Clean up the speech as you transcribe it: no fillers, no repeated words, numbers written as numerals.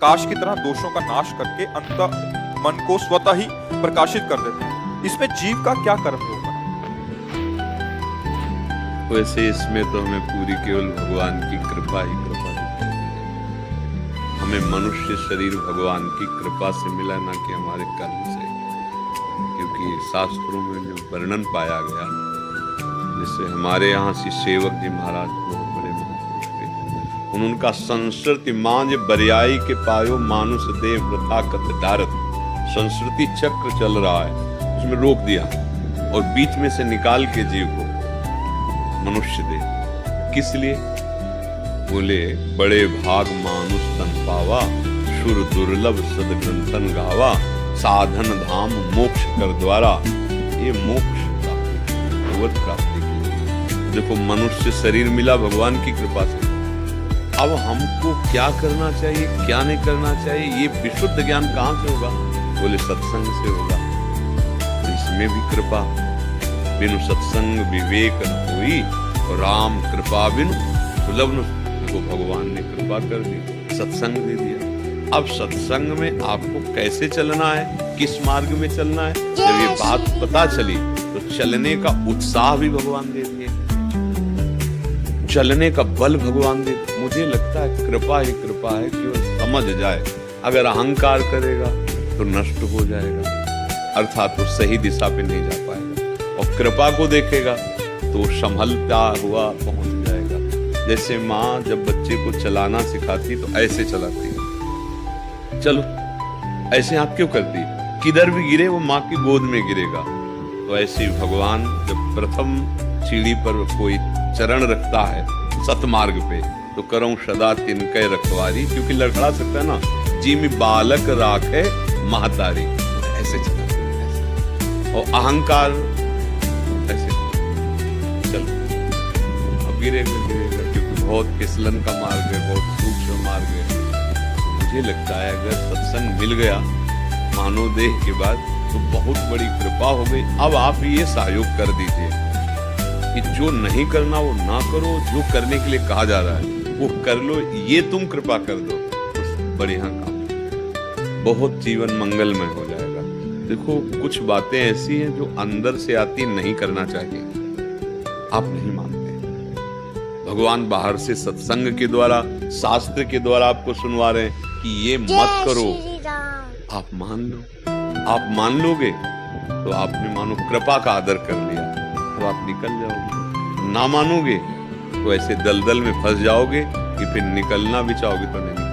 प्रकाश की तरह दोषों का नाश करके अंत मन को स्वतः ही प्रकाशित कर देते हैं। इसमें जीव का क्या कर्म होगा? वैसे इसमें तो हमें पूरी केवल भगवान की कृपा ही कृपा दिखाई देती है। हमें मनुष्य शरीर भगवान की कृपा से मिला, ना कि हमारे कर्म से। क्योंकि शास्त्रों में जो वर्णन पाया गया, जैसे हमारे यहाँ श्री सेवक जी महाराज बहुत बड़े महापुरुष थे, उनका संस्कृति मांझ बरियाई के पायो मानुष देव व्रता कत डारत। संस्कृति चक्र चल रहा है, उसमें रोक दिया और बीच में से निकाल के जीव को मनुष्य दे। किस लिए? बोले बड़े भाग मानुष तन पावा, सुर दुर्लभ सदग्रंथन गावा, साधन धाम मोक्ष कर द्वारा। ये मोक्ष प्राप्ति, भगवत प्राप्ति के लिए देखो मनुष्य शरीर मिला भगवान की कृपा से। अब हमको क्या करना चाहिए, क्या नहीं करना चाहिए, ये विशुद्ध ज्ञान कहाँ से होगा? बोले सत्संग से होगा। तो इसमें भी कृपा, बिनु सत्संग विवेक न होई, राम कृपा बिनु सुलभ न। देखो भगवान ने कृपा कर दी, सत्संग दे दिया। अब सत्संग में आपको कैसे चलना है, किस मार्ग में चलना है, जब ये बात पता चली तो चलने का उत्साह भी भगवान दे दिए, चलने का बल भगवान दे। मुझे लगता है कृपा ही कृपा है, केवल समझ जाए। अगर अहंकार करेगा तो नष्ट हो जाएगा, अर्थात तो सही दिशा पे नहीं जा पाएगा। और कृपा को देखेगा तो संभलता हुआ पहुंच जाएगा। जैसे माँ जब बच्चे को चलाना सिखाती तो ऐसे चलाती है, चलो ऐसे हाथ क्यों करती, किधर भी गिरे वो माँ की गोद में गिरेगा। तो ऐसे ही भगवान जब प्रथम सीढ़ी पर कोई चरण रखता है सतमार्ग पे, तो करऊं सदा तिनके रखवारी। क्योंकि लड़खड़ा सकता है ना, जी में बालक राखे महतारी, ऐसे चला। और अहंकार ऐसे चलो, अब गिरेगा, क्योंकि बहुत फिसलन का मार्ग है, बहुत सूक्ष्म मार्ग है। मुझे लगता है अगर सत्संग मिल गया मानव देह के बाद तो बहुत बड़ी कृपा हो गई। अब आप ये सहयोग कर दीजिए कि जो नहीं करना वो ना करो, जो करने के लिए कहा जा रहा है वो कर लो, ये तुम कृपा कर दो, तो बढ़िया काम, बहुत जीवन मंगलमय हो जाएगा। देखो कुछ बातें ऐसी हैं जो अंदर से आती, नहीं करना चाहिए, आप नहीं मानते। भगवान बाहर से सत्संग के द्वारा, शास्त्र के द्वारा आपको सुनवा रहे हैं कि ये मत करो, आप मान लो। आप मान लोगे तो आपने मानो कृपा का आदर कर लिया, तो आप निकल जाओगे। ना मानोगे तो ऐसे दलदल में फंस जाओगे कि फिर निकलना भी चाहोगे तो नहीं।